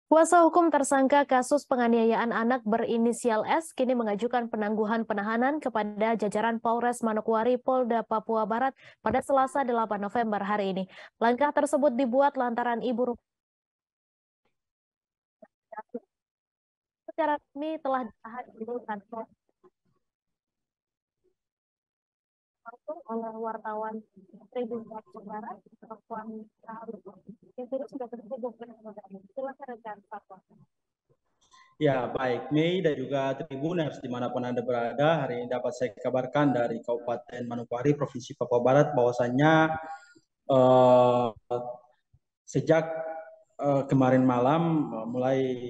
Kuasa hukum tersangka kasus penganiayaan anak berinisial S kini mengajukan penangguhan penahanan kepada jajaran Polres Manokwari, Polda Papua Barat pada Selasa 8 November hari ini. Langkah tersebut dibuat lantaran ibu rumah sakit secara resmi telah ditahan di kantor langsung oleh wartawan Tribun Papua Barat, Puan yang sudah tersebut dengan silakan rekan Papua. Ya, baik Mei dan juga Tribuners dimanapun Anda berada, hari ini dapat saya kabarkan dari Kabupaten Manokwari, Provinsi Papua Barat, bahwasannya eh, sejak kemarin malam mulai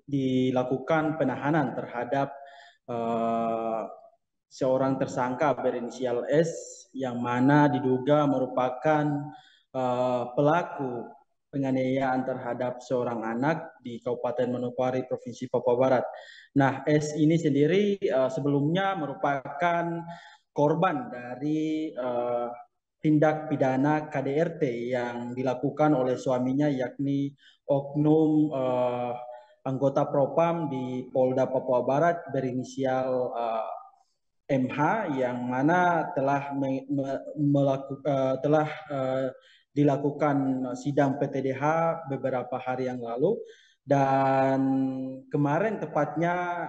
dilakukan penahanan terhadap eh, seorang tersangka berinisial S yang mana diduga merupakan pelaku penganiayaan terhadap seorang anak di Kabupaten Manokwari, Provinsi Papua Barat. Nah, S ini sendiri sebelumnya merupakan korban dari tindak pidana KDRT yang dilakukan oleh suaminya, yakni oknum anggota Propam di Polda Papua Barat berinisial MH, yang mana telah dilakukan sidang PTDH beberapa hari yang lalu, dan kemarin tepatnya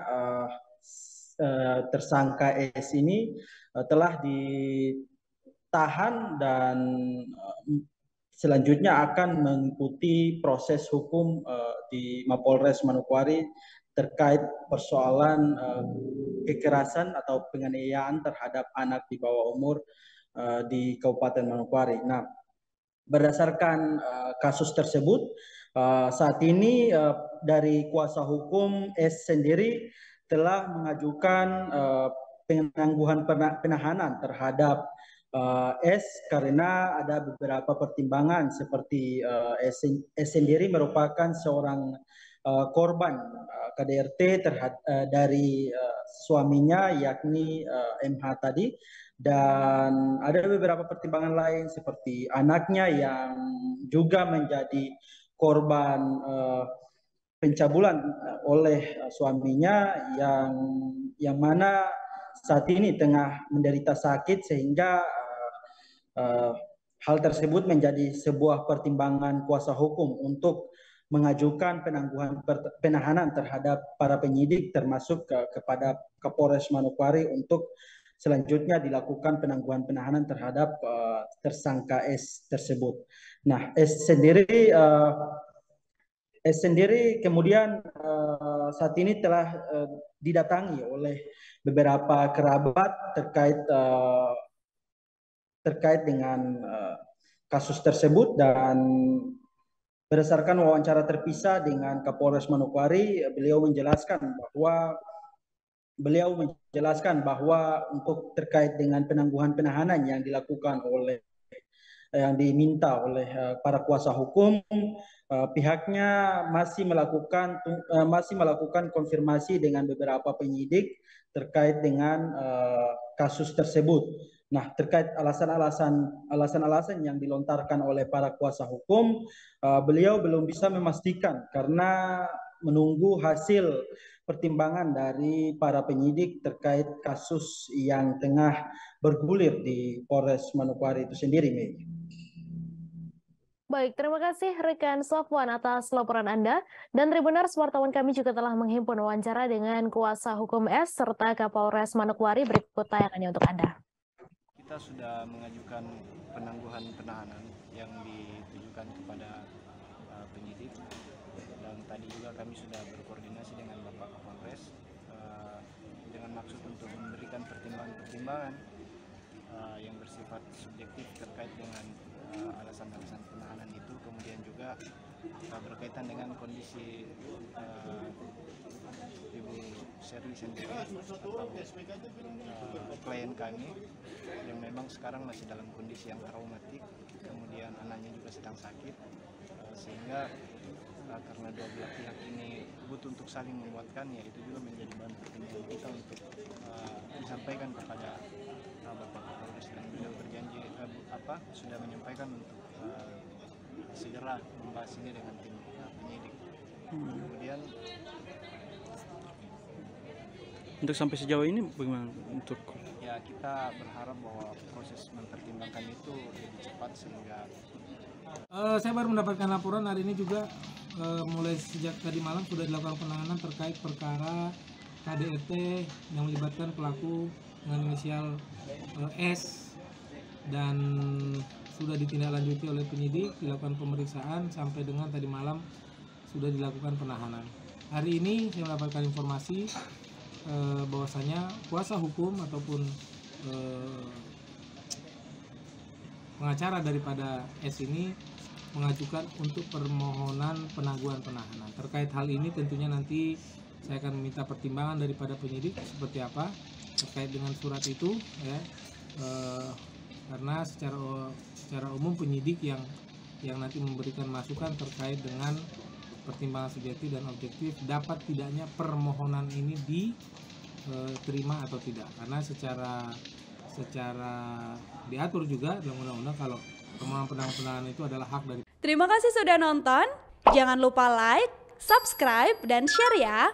tersangka S ini telah ditahan dan selanjutnya akan mengikuti proses hukum di Mapolres Manokwari terkait persoalan kekerasan atau penganiayaan terhadap anak di bawah umur di Kabupaten Manokwari. Nah, berdasarkan kasus tersebut, saat ini dari kuasa hukum S sendiri telah mengajukan penangguhan penahanan terhadap S karena ada beberapa pertimbangan seperti S sendiri merupakan seorang korban KDRT dari suaminya, yakni MH tadi, dan ada beberapa pertimbangan lain seperti anaknya yang juga menjadi korban pencabulan oleh suaminya yang mana saat ini tengah menderita sakit, sehingga hal tersebut menjadi sebuah pertimbangan kuasa hukum untuk mengajukan penangguhan penahanan terhadap para penyidik termasuk kepada Kapolres Manokwari untuk selanjutnya dilakukan penangguhan penahanan terhadap tersangka S tersebut. Nah, S sendiri kemudian saat ini telah didatangi oleh beberapa kerabat terkait dengan kasus tersebut, dan berdasarkan wawancara terpisah dengan Kapolres Manokwari, beliau menjelaskan bahwa untuk terkait dengan penangguhan penahanan yang diminta oleh para kuasa hukum, pihaknya masih melakukan konfirmasi dengan beberapa penyidik terkait dengan kasus tersebut. Nah, terkait alasan-alasan yang dilontarkan oleh para kuasa hukum, beliau belum bisa memastikan karena menunggu hasil pertimbangan dari para penyidik terkait kasus yang tengah bergulir di Polres Manokwari itu sendiri, Mei. Baik, terima kasih rekan Sofwan atas laporan Anda. Dan Tribuners, wartawan kami juga telah menghimpun wawancara dengan kuasa hukum S serta Kapolres Manokwari. Berikut tayangannya untuk Anda. Kita sudah mengajukan penangguhan penahanan yang ditujukan kepada penyidik, dan tadi juga kami sudah berkoordinasi dengan Bapak Kapolres dengan maksud untuk memberikan pertimbangan-pertimbangan yang bersifat subjektif terkait dengan alasan-alasan penahanan itu, kemudian juga berkaitan dengan kondisi Ibu Sherly sendiri atau klien kami yang memang sekarang masih dalam kondisi yang traumatik, kemudian anaknya juga sedang sakit, sehingga karena dua belah pihak ini butuh untuk saling menguatkan, ya itu juga menjadi bahan pertimbangan kita untuk disampaikan kepada Bapak Kapolres, dan beliau berjanji sudah menyampaikan untuk segera membahas ini dengan tim penyidik. Kemudian untuk sampai sejauh ini bagaimana untuk ya kita berharap bahwa proses mempertimbangkan itu lebih cepat sehingga saya baru mendapatkan laporan hari ini juga mulai sejak tadi malam sudah dilakukan penanganan terkait perkara KDRT yang melibatkan pelaku dengan inisial S dan sudah ditindaklanjuti oleh penyidik, dilakukan pemeriksaan sampai dengan tadi malam sudah dilakukan penahanan. Hari ini saya mendapatkan informasi bahwasanya kuasa hukum ataupun pengacara daripada S ini mengajukan untuk permohonan penangguhan penahanan. Terkait hal ini tentunya nanti saya akan meminta pertimbangan daripada penyidik seperti apa terkait dengan surat itu, ya, karena secara umum penyidik yang nanti memberikan masukan terkait dengan pertimbangan subjektif dan objektif dapat tidaknya permohonan ini diterima atau tidak, karena secara diatur juga dalam undang-undang kalau permohonan penangguhan penahanan itu adalah hak dari. Terima kasih sudah nonton, jangan lupa like, subscribe, dan share ya.